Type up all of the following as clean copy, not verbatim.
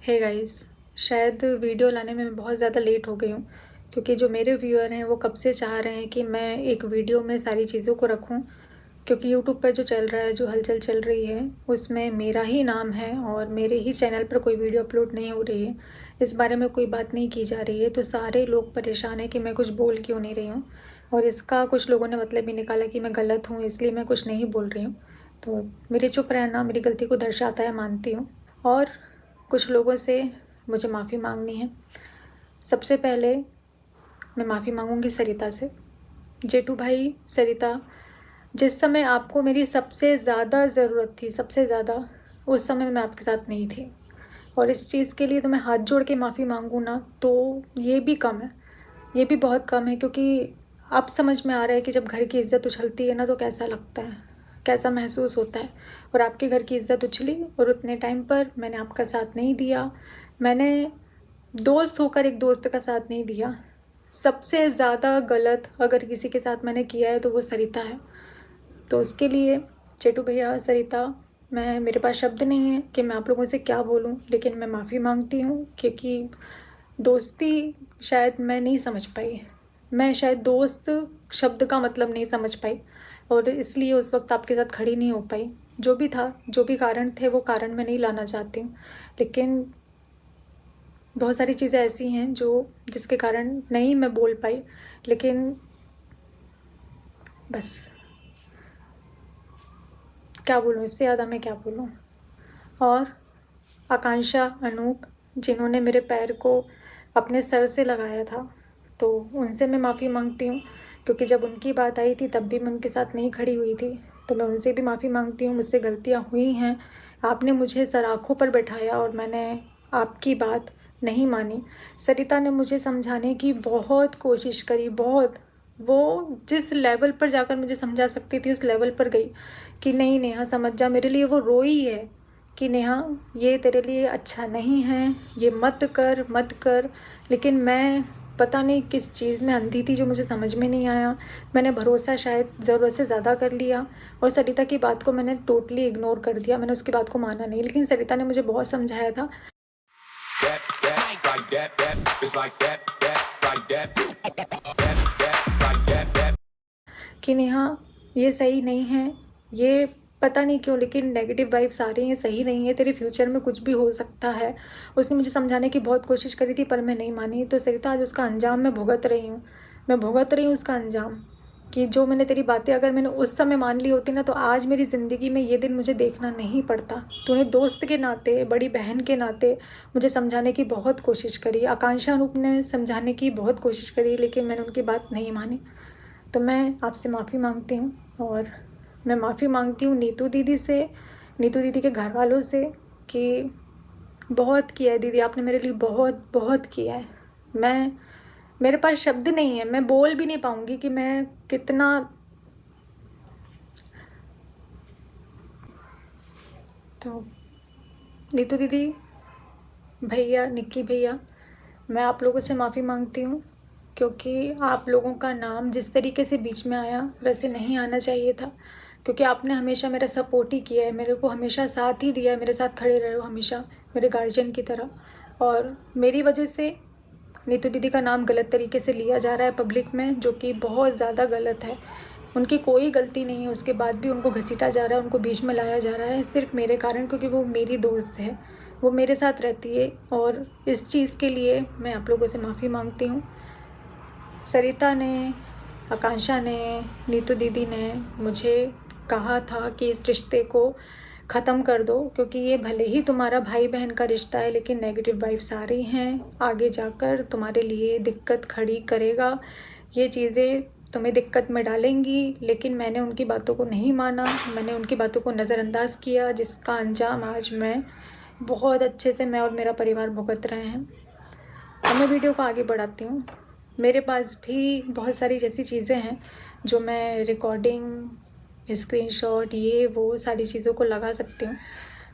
Hey guys, शायद video लाने में मैं बहुत ज़्यादा लेट हो गई हूँ क्योंकि जो मेरे व्यूअर हैं वो कब से चाह रहे हैं कि मैं एक वीडियो में सारी चीज़ों को रखूँ। क्योंकि यूट्यूब पर जो चल रहा है, जो हलचल चल रही है, उसमें मेरा ही नाम है और मेरे ही चैनल पर कोई वीडियो अपलोड नहीं हो रही है। इस बारे में कोई बात नहीं की जा रही है, तो सारे लोग परेशान हैं कि मैं कुछ बोल क्यों नहीं रही हूँ। और इसका कुछ लोगों ने मतलब भी निकाला कि मैं गलत हूँ, इसलिए मैं कुछ नहीं बोल रही हूँ। तो मेरे चुप रहना मेरी गलती को दर्शाता है, मानती हूँ। और कुछ लोगों से मुझे माफ़ी मांगनी है। सबसे पहले मैं माफ़ी मांगूंगी सरिता से। जेठू भाई, सरिता, जिस समय आपको मेरी सबसे ज़्यादा ज़रूरत थी, सबसे ज़्यादा, उस समय मैं आपके साथ नहीं थी। और इस चीज़ के लिए तो मैं हाथ जोड़ के माफ़ी मांगूँ ना, तो ये भी कम है, ये भी बहुत कम है। क्योंकि अब समझ में आ रहा है कि जब घर की इज़्ज़त उछलती है ना, तो कैसा लगता है, कैसा महसूस होता है। और आपके घर की इज़्ज़त उछली और उतने टाइम पर मैंने आपका साथ नहीं दिया। मैंने दोस्त होकर एक दोस्त का साथ नहीं दिया। सबसे ज़्यादा गलत अगर किसी के साथ मैंने किया है तो वो सरिता है। तो उसके लिए चेटू भैया, सरिता, मेरे पास शब्द नहीं है कि मैं आप लोगों से क्या बोलूं, लेकिन मैं माफ़ी मांगती हूं क्योंकि दोस्ती शायद मैं नहीं समझ पाई। मैं शायद दोस्त शब्द का मतलब नहीं समझ पाई और इसलिए उस वक्त आपके साथ खड़ी नहीं हो पाई। जो भी था, जो भी कारण थे, वो कारण मैं नहीं लाना चाहती हूँ, लेकिन बहुत सारी चीज़ें ऐसी हैं जिसके कारण नहीं मैं बोल पाई। लेकिन बस क्या बोलूँ, इससे ज़्यादा मैं क्या बोलूँ। और आकांक्षा, अनूप, जिन्होंने मेरे पैर को अपने सर से लगाया था, तो उनसे मैं माफ़ी मांगती हूँ क्योंकि जब उनकी बात आई थी तब भी मैं उनके साथ नहीं खड़ी हुई थी। तो मैं उनसे भी माफ़ी मांगती हूँ, मुझसे गलतियाँ हुई हैं। आपने मुझे सर आँखों पर बैठाया और मैंने आपकी बात नहीं मानी। सरिता ने मुझे समझाने की बहुत कोशिश करी, बहुत। वो जिस लेवल पर जाकर मुझे समझा सकती थी उस लेवल पर गई कि नहीं नेहा समझ जा। मेरे लिए वो रोई है कि नेहा ये तेरे लिए अच्छा नहीं है, ये मत कर, मत कर। लेकिन मैं पता नहीं किस चीज़ में अंधी थी जो मुझे समझ में नहीं आया। मैंने भरोसा शायद ज़रूरत से ज़्यादा कर लिया और सरिता की बात को मैंने टोटली इग्नोर कर दिया। मैंने उसकी बात को माना नहीं, लेकिन सरिता ने मुझे बहुत समझाया था कि नेहा ये सही नहीं है, ये पता नहीं क्यों लेकिन नेगेटिव वाइब्स आ रही हैं, सही नहीं है, तेरे फ्यूचर में कुछ भी हो सकता है। उसने मुझे समझाने की बहुत कोशिश करी थी पर मैं नहीं मानी। तो सरिता, आज उसका अंजाम मैं भुगत रही हूँ। मैं भुगत रही हूँ उसका अंजाम कि जो मैंने तेरी बातें अगर मैंने उस समय मान ली होती ना, तो आज मेरी ज़िंदगी में ये दिन मुझे देखना नहीं पड़ता। तूने दोस्त के नाते, बड़ी बहन के नाते मुझे समझाने की बहुत कोशिश करी। आकांक्षा, अनूप ने समझाने की बहुत कोशिश करी, लेकिन मैंने उनकी बात नहीं मानी। तो मैं आपसे माफ़ी मांगती हूँ और मैं माफ़ी मांगती हूँ नीतू दीदी से, नीतू दीदी के घर वालों से कि बहुत किया है दीदी, आपने मेरे लिए बहुत बहुत किया है। मेरे पास शब्द नहीं है, मैं बोल भी नहीं पाऊँगी कि मैं कितना। तो नीतू दीदी, भैया, निक्की भैया, मैं आप लोगों से माफ़ी मांगती हूँ क्योंकि आप लोगों का नाम जिस तरीके से बीच में आया वैसे नहीं आना चाहिए था। क्योंकि आपने हमेशा मेरा सपोर्ट ही किया है, मेरे को हमेशा साथ ही दिया है, मेरे साथ खड़े रहे हो हमेशा मेरे गार्जियन की तरह। और मेरी वजह से नीतू दीदी का नाम गलत तरीके से लिया जा रहा है पब्लिक में, जो कि बहुत ज़्यादा गलत है। उनकी कोई गलती नहीं है, उसके बाद भी उनको घसीटा जा रहा है, उनको बीच में लाया जा रहा है सिर्फ मेरे कारण, क्योंकि वो मेरी दोस्त है, वो मेरे साथ रहती है। और इस चीज़ के लिए मैं आप लोगों से माफ़ी मांगती हूँ। सरिता ने, आकांक्षा ने, नीतू दीदी ने मुझे कहा था कि इस रिश्ते को ख़त्म कर दो, क्योंकि ये भले ही तुम्हारा भाई बहन का रिश्ता है, लेकिन नेगेटिव वाइब्स आ रही हैं, आगे जाकर तुम्हारे लिए दिक्कत खड़ी करेगा, ये चीज़ें तुम्हें दिक्कत में डालेंगी। लेकिन मैंने उनकी बातों को नहीं माना, मैंने उनकी बातों को नज़रअंदाज किया, जिसका अंजाम आज मैं बहुत अच्छे से, मैं और मेरा परिवार भुगत रहे हैं। अब मैं वीडियो को आगे बढ़ाती हूँ। मेरे पास भी बहुत सारी जैसी चीज़ें हैं जो मैं रिकॉर्डिंग, स्क्रीनशॉट, ये वो सारी चीज़ों को लगा सकती हूँ,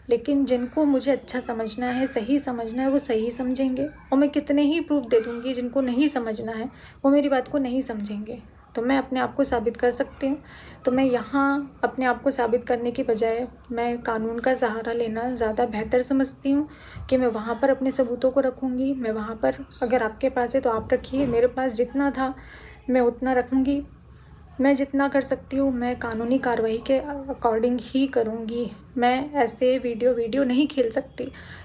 लेकिन जिनको मुझे अच्छा समझना है, सही समझना है, वो सही समझेंगे। और मैं कितने ही प्रूफ दे दूँगी, जिनको नहीं समझना है वो मेरी बात को नहीं समझेंगे। तो मैं अपने आप को साबित कर सकती हूँ। तो मैं यहाँ अपने आप को साबित करने की बजाय मैं कानून का सहारा लेना ज़्यादा बेहतर समझती हूँ कि मैं वहाँ पर अपने सबूतों को रखूँगी। मैं वहाँ पर, अगर आपके पास है तो आप रखिए, मेरे पास जितना था मैं उतना रखूँगी। मैं जितना कर सकती हूँ मैं कानूनी कार्रवाई के अकॉर्डिंग ही करूँगी। मैं ऐसे वीडियो नहीं खेल सकती।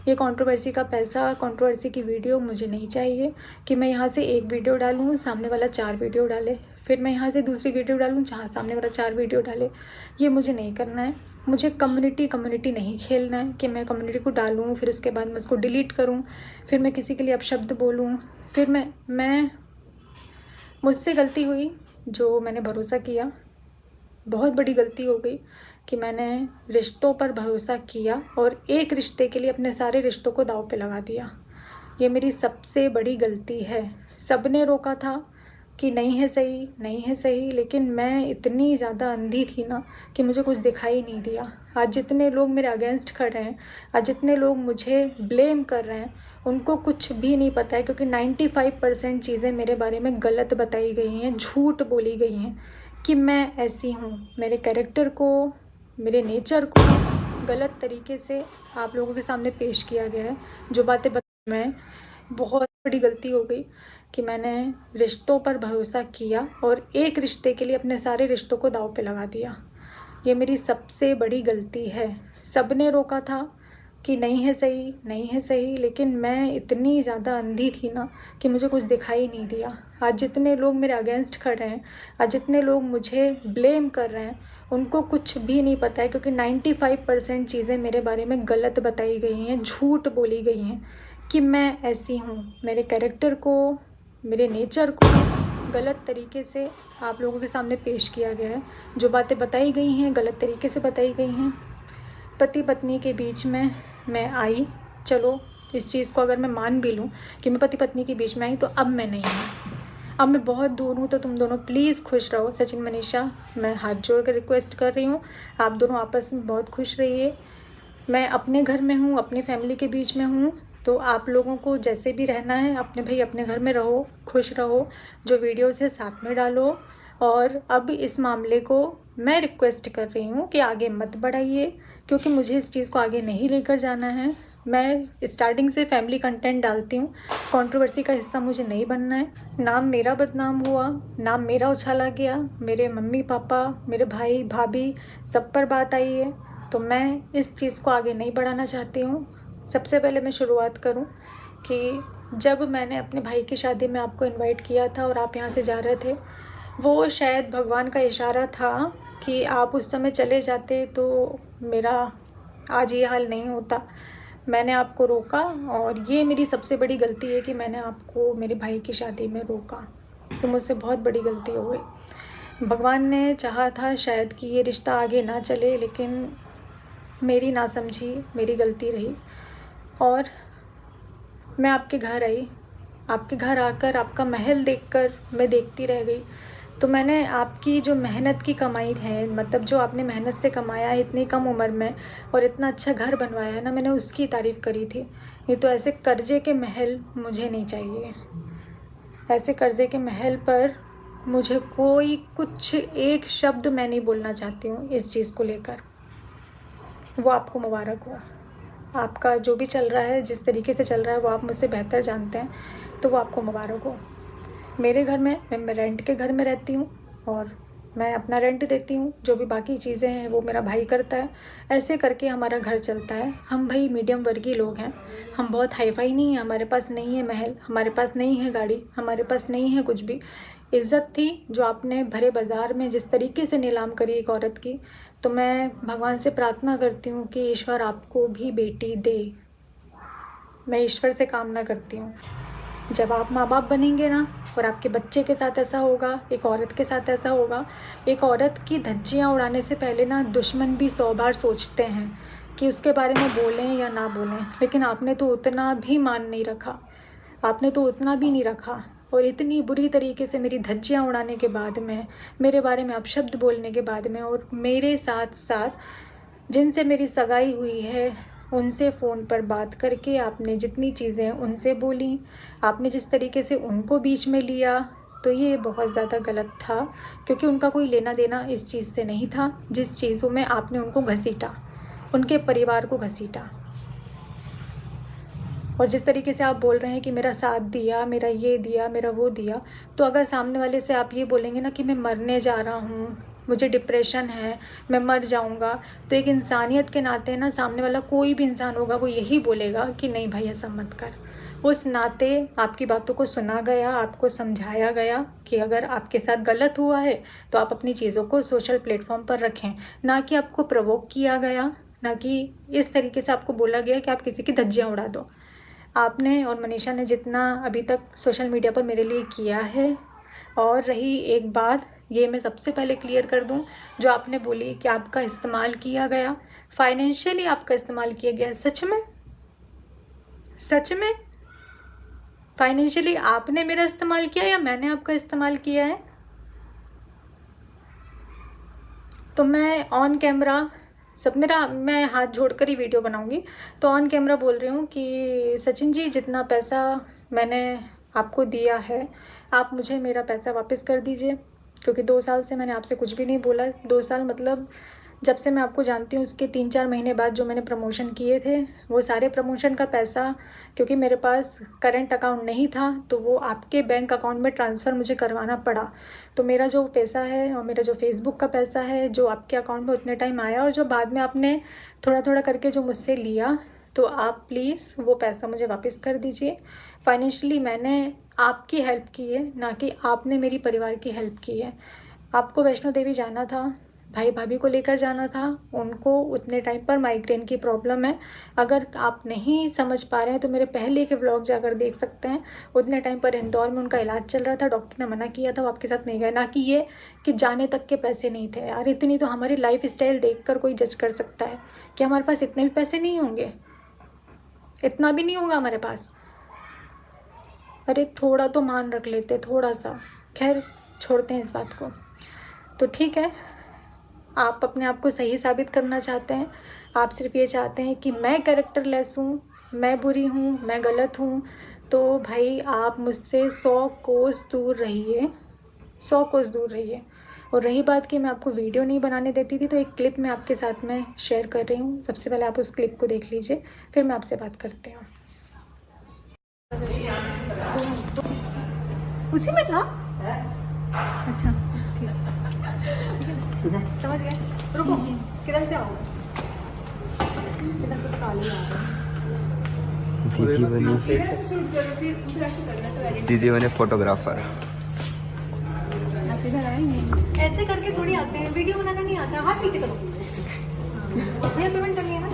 ये कंट्रोवर्सी का पैसा, कंट्रोवर्सी की वीडियो मुझे नहीं चाहिए कि मैं यहाँ से एक वीडियो डालूँ, सामने वाला 4 वीडियो डाले, फिर मैं यहाँ से दूसरी वीडियो डालूँ जहाँ सामने वाला 4 वीडियो डाले। ये मुझे नहीं करना है। मुझे कम्युनिटी नहीं खेलना है कि मैं कम्युनिटी को डालूँ, फिर उसके बाद मैं उसको डिलीट करूँ, फिर मैं किसी के लिए अपशब्द बोलूँ, फिर मैं मुझसे गलती हुई जो मैंने भरोसा किया। बहुत बड़ी गलती हो गई कि मैंने रिश्तों पर भरोसा किया और एक रिश्ते के लिए अपने सारे रिश्तों को दांव पे लगा दिया। ये मेरी सबसे बड़ी गलती है। सबने रोका था कि नहीं है सही, लेकिन मैं इतनी ज़्यादा अंधी थी ना कि मुझे कुछ दिखाई नहीं दिया। आज जितने लोग मेरे अगेंस्ट खड़े हैं, आज जितने लोग मुझे ब्लेम कर रहे हैं, उनको कुछ भी नहीं पता है, क्योंकि 95% चीज़ें मेरे बारे में गलत बताई गई हैं, झूठ बोली गई हैं कि मैं ऐसी हूँ। मेरे कैरेक्टर को, मेरे नेचर को गलत तरीके से आप लोगों के सामने पेश किया गया है। जो बातें मैं, बहुत बड़ी गलती हो गई कि मैंने रिश्तों पर भरोसा किया और एक रिश्ते के लिए अपने सारे रिश्तों को दांव पे लगा दिया। ये मेरी सबसे बड़ी गलती है। सबने रोका था कि नहीं है सही, लेकिन मैं इतनी ज़्यादा अंधी थी ना कि मुझे कुछ दिखाई नहीं दिया। आज जितने लोग मेरे अगेंस्ट खड़े हैं, आज जितने लोग मुझे ब्लेम कर रहे हैं, उनको कुछ भी नहीं पता है, क्योंकि 95% चीज़ें मेरे बारे में गलत बताई गई हैं, झूठ बोली गई हैं कि मैं ऐसी हूँ। मेरे कैरेक्टर को, मेरे नेचर को गलत तरीके से आप लोगों के सामने पेश किया गया है। जो बातें बताई गई हैं गलत तरीके से बताई गई हैं। पति पत्नी के बीच में मैं आई, चलो इस चीज़ को अगर मैं मान भी लूँ कि मैं पति पत्नी के बीच में आई, तो अब मैं नहीं हूँ, अब मैं बहुत दूर हूँ। तो तुम दोनों प्लीज़ खुश रहो। सचिन मनीषा, मैं हाथ जोड़ कर रिक्वेस्ट कर रही हूँ, आप दोनों आपस में बहुत खुश रहिए। मैं अपने घर में हूँ, अपनी फैमिली के बीच में हूँ, तो आप लोगों को जैसे भी रहना है अपने घर में रहो, खुश रहो। जो वीडियोस है साथ में डालो। और अब इस मामले को मैं रिक्वेस्ट कर रही हूँ कि आगे मत बढ़ाइए, क्योंकि मुझे इस चीज़ को आगे नहीं लेकर जाना है। मैं स्टार्टिंग से फैमिली कंटेंट डालती हूँ, कंट्रोवर्सी का हिस्सा मुझे नहीं बनना है। नाम मेरा बदनाम हुआ, नाम मेरा उछाला गया, मेरे मम्मी पापा, मेरे भाई भाभी सब पर बात आई है, तो मैं इस चीज़ को आगे नहीं बढ़ाना चाहती हूँ। सबसे पहले मैं शुरुआत करूँ कि जब मैंने अपने भाई की शादी में आपको इनवाइट किया था और आप यहाँ से जा रहे थे, वो शायद भगवान का इशारा था कि आप उस समय चले जाते तो मेरा आज ये हाल नहीं होता। मैंने आपको रोका और ये मेरी सबसे बड़ी गलती है कि मैंने आपको मेरे भाई की शादी में रोका। तो मुझसे बहुत बड़ी गलती हो गई। भगवान ने चाहा था शायद कि ये रिश्ता आगे ना चले, लेकिन मेरी नासमझी, मेरी गलती रही। और मैं आपके घर आई, आपके घर आकर आपका महल देखकर मैं देखती रह गई। तो मैंने आपकी जो मेहनत की कमाई है, मतलब जो आपने मेहनत से कमाया है इतनी कम उम्र में और इतना अच्छा घर बनवाया है ना, मैंने उसकी तारीफ़ करी थी। नहीं तो ऐसे कर्जे के महल मुझे नहीं चाहिए। ऐसे कर्जे के महल पर मुझे कोई कुछ एक शब्द मैं नहीं बोलना चाहती हूँ इस चीज़ को लेकर। वो आपको मुबारक हो। आपका जो भी चल रहा है, जिस तरीके से चल रहा है, वो आप मुझसे बेहतर जानते हैं, तो वो आपको मुबारक हो। मेरे घर में मैं रेंट के घर में रहती हूँ और मैं अपना रेंट देती हूँ। जो भी बाकी चीज़ें हैं वो मेरा भाई करता है। ऐसे करके हमारा घर चलता है। हम भाई मीडियम वर्गीय लोग हैं, हम बहुत हाई फाई नहीं हैं। हमारे पास नहीं है महल, हमारे पास नहीं है गाड़ी, हमारे पास नहीं है कुछ भी। इज़्ज़त थी जो आपने भरे बाज़ार में जिस तरीके से नीलाम करी एक औरत की, तो मैं भगवान से प्रार्थना करती हूँ कि ईश्वर आपको भी बेटी दे। मैं ईश्वर से कामना करती हूँ। जब आप माँ बाप बनेंगे ना और आपके बच्चे के साथ ऐसा होगा, एक औरत के साथ ऐसा होगा, एक औरत की धज्जियाँ उड़ाने से पहले ना दुश्मन भी 100 बार सोचते हैं कि उसके बारे में बोलें या ना बोलें। लेकिन आपने तो उतना भी मान नहीं रखा, आपने तो उतना भी नहीं रखा। और इतनी बुरी तरीके से मेरी धज्जियाँ उड़ाने के बाद में, मेरे बारे में अपशब्द बोलने के बाद में, और मेरे साथ साथ जिनसे मेरी सगाई हुई है उनसे फ़ोन पर बात करके आपने जितनी चीज़ें उनसे बोली, आपने जिस तरीके से उनको बीच में लिया, तो ये बहुत ज़्यादा गलत था, क्योंकि उनका कोई लेना देना इस चीज़ से नहीं था जिस चीज़ों में आपने उनको घसीटा, उनके परिवार को घसीटा। और जिस तरीके से आप बोल रहे हैं कि मेरा साथ दिया, मेरा ये दिया, मेरा वो दिया, तो अगर सामने वाले से आप ये बोलेंगे ना कि मैं मरने जा रहा हूँ, मुझे डिप्रेशन है, मैं मर जाऊँगा, तो एक इंसानियत के नाते ना सामने वाला कोई भी इंसान होगा वो यही बोलेगा कि नहीं भाई ऐसा मत कर। उस नाते आपकी बातों को सुना गया, आपको समझाया गया कि अगर आपके साथ गलत हुआ है तो आप अपनी चीज़ों को सोशल प्लेटफॉर्म पर रखें, ना कि आपको प्रवोक किया गया, ना कि इस तरीके से आपको बोला गया कि आप किसी की धज्जियाँ उड़ा दो। आपने और मनीषा ने जितना अभी तक सोशल मीडिया पर मेरे लिए किया है, और रही एक बात, ये मैं सबसे पहले क्लियर कर दूं, जो आपने बोली कि आपका इस्तेमाल किया गया, फाइनेंशियली आपका इस्तेमाल किया गया, सच में? सच में फाइनेंशियली आपने मेरा इस्तेमाल किया या मैंने आपका इस्तेमाल किया है? तो मैं ऑन कैमरा मैं हाथ जोड़कर ही वीडियो बनाऊंगी, तो ऑन कैमरा बोल रही हूँ कि सचिन जी, जितना पैसा मैंने आपको दिया है आप मुझे मेरा पैसा वापस कर दीजिए, क्योंकि 2 साल से मैंने आपसे कुछ भी नहीं बोला। 2 साल मतलब जब से मैं आपको जानती हूँ उसके 3-4 महीने बाद जो मैंने प्रमोशन किए थे, वो सारे प्रमोशन का पैसा, क्योंकि मेरे पास करंट अकाउंट नहीं था तो वो आपके बैंक अकाउंट में ट्रांसफ़र मुझे करवाना पड़ा। तो मेरा जो पैसा है और मेरा जो फेसबुक का पैसा है जो आपके अकाउंट में उतने टाइम आया, और जो बाद में आपने थोड़ा थोड़ा करके जो मुझसे लिया, तो आप प्लीज़ वो पैसा मुझे वापस कर दीजिए। फाइनेंशियली मैंने आपकी हेल्प की है, ना कि आपने मेरी परिवार की हेल्प की है। आपको वैष्णो देवी जाना था, भाई भाभी को लेकर जाना था, उनको उतने टाइम पर माइग्रेन की प्रॉब्लम है। अगर आप नहीं समझ पा रहे हैं तो मेरे पहले के व्लॉग जाकर देख सकते हैं। उतने टाइम पर इंदौर में उनका इलाज चल रहा था, डॉक्टर ने मना किया था, वो आपके साथ नहीं गए। ना कि ये कि जाने तक के पैसे नहीं थे। यार इतनी तो हमारी लाइफ स्टाइल देख कर कोई जज कर सकता है कि हमारे पास इतने भी पैसे नहीं होंगे, इतना भी नहीं होगा हमारे पास। अरे थोड़ा तो मान रख लेते, थोड़ा सा। खैर छोड़ते हैं इस बात को। तो ठीक है, आप अपने आप को सही साबित करना चाहते हैं, आप सिर्फ ये चाहते हैं कि मैं कैरेक्टरलेस हूँ, मैं बुरी हूँ, मैं गलत हूँ, तो भाई आप मुझसे 100 कोस दूर रहिए, 100 कोस दूर रहिए। और रही बात कि मैं आपको वीडियो नहीं बनाने देती थी, तो एक क्लिप मैं आपके साथ में शेयर कर रही हूँ। सबसे पहले आप उस क्लिप को देख लीजिए, फिर मैं आपसे बात करती हूँ। उसी में था? अच्छा समझ गए। रुको, किधर से आओगे? किधर से काली आ रही? दीदी बने फोटोग्राफर। आप इधर आएंगे, ऐसे करके थोड़ी आते हैं, वीडियो बनाना नहीं आता। हाथ नीचे करो भैया, पेमेंट करनी है ना।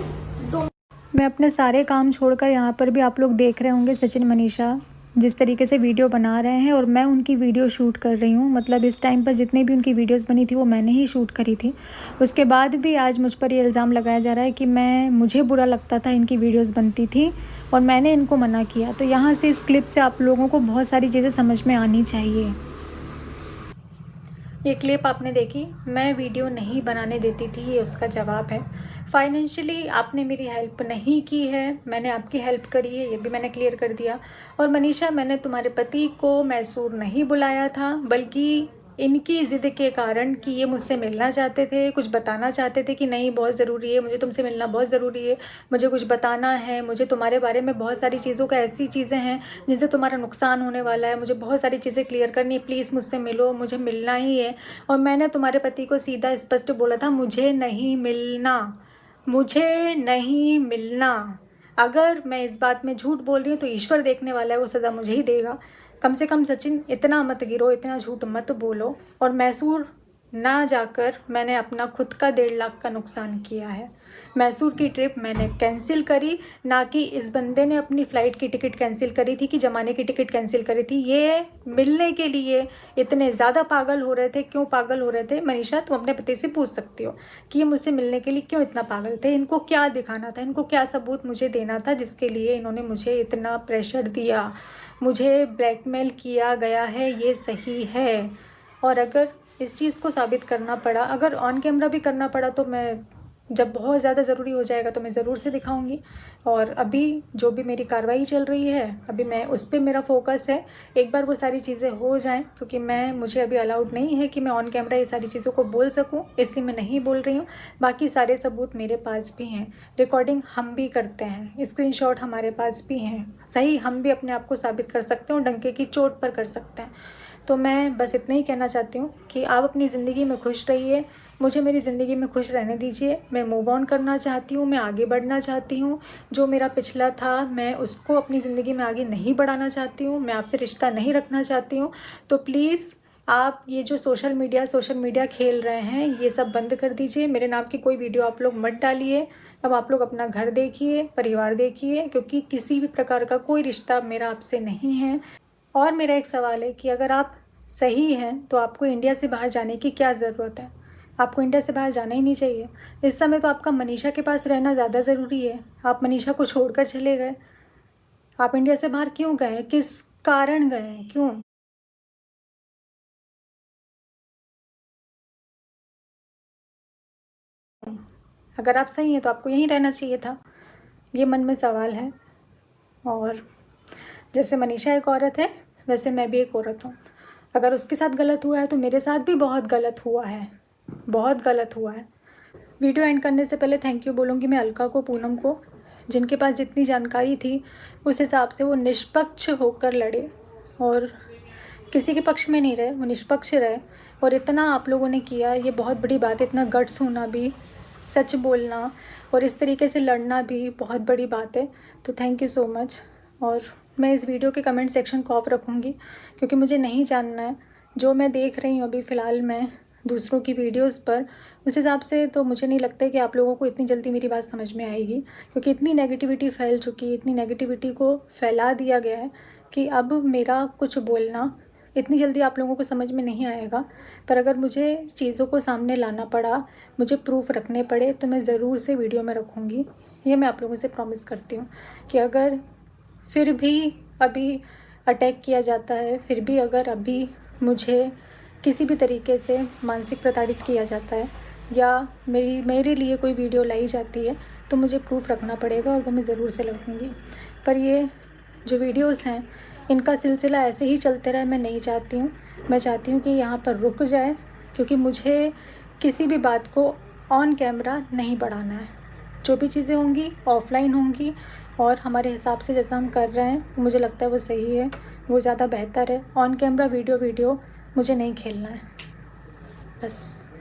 तो मैं अपने सारे काम छोड़कर यहाँ पर भी, आप लोग देख रहे होंगे सचिन मनीषा जिस तरीके से वीडियो बना रहे हैं, और मैं उनकी वीडियो शूट कर रही हूँ। मतलब इस टाइम पर जितनी भी उनकी वीडियोस बनी थी वो मैंने ही शूट करी थी। उसके बाद भी आज मुझ पर ये इल्ज़ाम लगाया जा रहा है कि मुझे बुरा लगता था इनकी वीडियोस बनती थी और मैंने इनको मना किया। तो यहाँ से इस क्लिप से आप लोगों को बहुत सारी चीज़ें समझ में आनी चाहिए। ये क्लिप आपने देखी, मैं वीडियो नहीं बनाने देती थी, ये उसका जवाब है। फाइनेंशियली आपने मेरी हेल्प नहीं की है, मैंने आपकी हेल्प करी है, ये भी मैंने क्लियर कर दिया। और मनीषा, मैंने तुम्हारे पति को मैसूर नहीं बुलाया था, बल्कि इनकी ज़िद के कारण कि ये मुझसे मिलना चाहते थे, कुछ बताना चाहते थे कि नहीं बहुत ज़रूरी है, मुझे तुमसे मिलना बहुत ज़रूरी है, मुझे कुछ बताना है, मुझे तुम्हारे बारे में बहुत सारी चीज़ों का, ऐसी चीज़ें हैं जिनसे तुम्हारा नुकसान होने वाला है, मुझे बहुत सारी चीज़ें क्लियर करनी है, प्लीज़ मुझसे मिलो, मुझे मिलना ही है। और मैंने तुम्हारे पति को सीधा स्पष्ट बोला था, मुझे नहीं मिलना, मुझे नहीं मिलना। अगर मैं इस बात में झूठ बोल रही हूँ तो ईश्वर देखने वाला है, वो सज़ा मुझे ही देगा। कम से कम सचिन इतना मत गिरो, इतना झूठ मत बोलो। और मैसूर ना जाकर मैंने अपना खुद का 1.5 लाख का नुकसान किया है। मैसूर की ट्रिप मैंने कैंसिल करी, ना कि इस बंदे ने अपनी फ़्लाइट की टिकट कैंसिल करी थी, कि जमाने की टिकट कैंसिल करी थी। ये मिलने के लिए इतने ज़्यादा पागल हो रहे थे। क्यों पागल हो रहे थे मनीषा, तुम अपने पति से पूछ सकती हो कि ये मुझसे मिलने के लिए क्यों इतना पागल थे। इनको क्या दिखाना था, इनको क्या सबूत मुझे देना था जिसके लिए इन्होंने मुझे इतना प्रेशर दिया, मुझे ब्लैकमेल किया गया है, ये सही है। और अगर इस चीज़ को साबित करना पड़ा, अगर ऑन कैमरा भी करना पड़ा, तो मैं जब बहुत ज़्यादा ज़रूरी हो जाएगा तो मैं ज़रूर से दिखाऊंगी। और अभी जो भी मेरी कार्रवाई चल रही है अभी मैं उस पर मेरा फोकस है। एक बार वो सारी चीज़ें हो जाएं, क्योंकि मुझे अभी अलाउड नहीं है कि मैं ऑन कैमरा ये सारी चीज़ों को बोल सकूं, इसलिए मैं नहीं बोल रही हूँ। बाकी सारे सबूत मेरे पास भी हैं, रिकॉर्डिंग हम भी करते हैं, स्क्रीनशॉट हमारे पास भी हैं, सही हम भी अपने आप को साबित कर सकते हैं और डंके की चोट पर कर सकते हैं। तो मैं बस इतना ही कहना चाहती हूँ कि आप अपनी ज़िंदगी में खुश रहिए, मुझे मेरी ज़िंदगी में खुश रहने दीजिए। मैं मूव ऑन करना चाहती हूँ, मैं आगे बढ़ना चाहती हूँ। जो मेरा पिछला था मैं उसको अपनी ज़िंदगी में आगे नहीं बढ़ाना चाहती हूँ, मैं आपसे रिश्ता नहीं रखना चाहती हूँ। तो प्लीज़ आप ये जो सोशल मीडिया खेल रहे हैं ये सब बंद कर दीजिए। मेरे नाम की कोई वीडियो आप लोग मत डालिए। अब आप लोग अपना घर देखिए, परिवार देखिए, क्योंकि किसी भी प्रकार का कोई रिश्ता मेरा आपसे नहीं है। और मेरा एक सवाल है कि अगर आप सही हैं तो आपको इंडिया से बाहर जाने की क्या ज़रूरत है? आपको इंडिया से बाहर जाना ही नहीं चाहिए। इस समय तो आपका मनीषा के पास रहना ज़्यादा ज़रूरी है। आप मनीषा को छोड़कर चले गए। आप इंडिया से बाहर क्यों गए? किस कारण गए? क्यों? अगर आप सही हैं तो आपको यहीं रहना चाहिए था। ये मन में सवाल है। और जैसे मनीषा एक औरत है वैसे मैं भी एक औरत हूँ। अगर उसके साथ गलत हुआ है तो मेरे साथ भी बहुत गलत हुआ है, बहुत गलत हुआ है। वीडियो एंड करने से पहले थैंक यू बोलूँगी मैं अलका को, पूनम को, जिनके पास जितनी जानकारी थी उस हिसाब से वो निष्पक्ष होकर लड़े और किसी के पक्ष में नहीं रहे, वो निष्पक्ष रहे। और इतना आप लोगों ने किया, ये बहुत बड़ी बात है। इतना गट्स होना भी, सच बोलना और इस तरीके से लड़ना भी बहुत बड़ी बात है। तो थैंक यू सो मच। और मैं इस वीडियो के कमेंट सेक्शन को ऑफ रखूँगी, क्योंकि मुझे नहीं जानना है जो मैं देख रही हूँ अभी फ़िलहाल मैं दूसरों की वीडियोस पर, उस हिसाब से तो मुझे नहीं लगता है कि आप लोगों को इतनी जल्दी मेरी बात समझ में आएगी, क्योंकि इतनी नेगेटिविटी फैल चुकी है, इतनी नेगेटिविटी को फैला दिया गया है कि अब मेरा कुछ बोलना इतनी जल्दी आप लोगों को समझ में नहीं आएगा। पर अगर मुझे चीज़ों को सामने लाना पड़ा, मुझे प्रूफ रखने पड़े, तो मैं ज़रूर से वीडियो में रखूँगी। ये मैं आप लोगों से प्रॉमिस करती हूँ कि अगर फिर भी अभी अटैक किया जाता है, फिर भी अगर अभी मुझे किसी भी तरीके से मानसिक प्रताड़ित किया जाता है या मेरे लिए कोई वीडियो लाई जाती है, तो मुझे प्रूफ रखना पड़ेगा और वो मैं ज़रूर से रखूँगी। पर ये जो वीडियोस हैं इनका सिलसिला ऐसे ही चलते रहे मैं नहीं चाहती हूँ। मैं चाहती हूँ कि यहाँ पर रुक जाए, क्योंकि मुझे किसी भी बात को ऑन कैमरा नहीं बढ़ाना है। जो भी चीज़ें होंगी ऑफलाइन होंगी और हमारे हिसाब से जैसा हम कर रहे हैं मुझे लगता है वो सही है, वो ज़्यादा बेहतर है। ऑन कैमरा वीडियो मुझे नहीं खेलना है बस।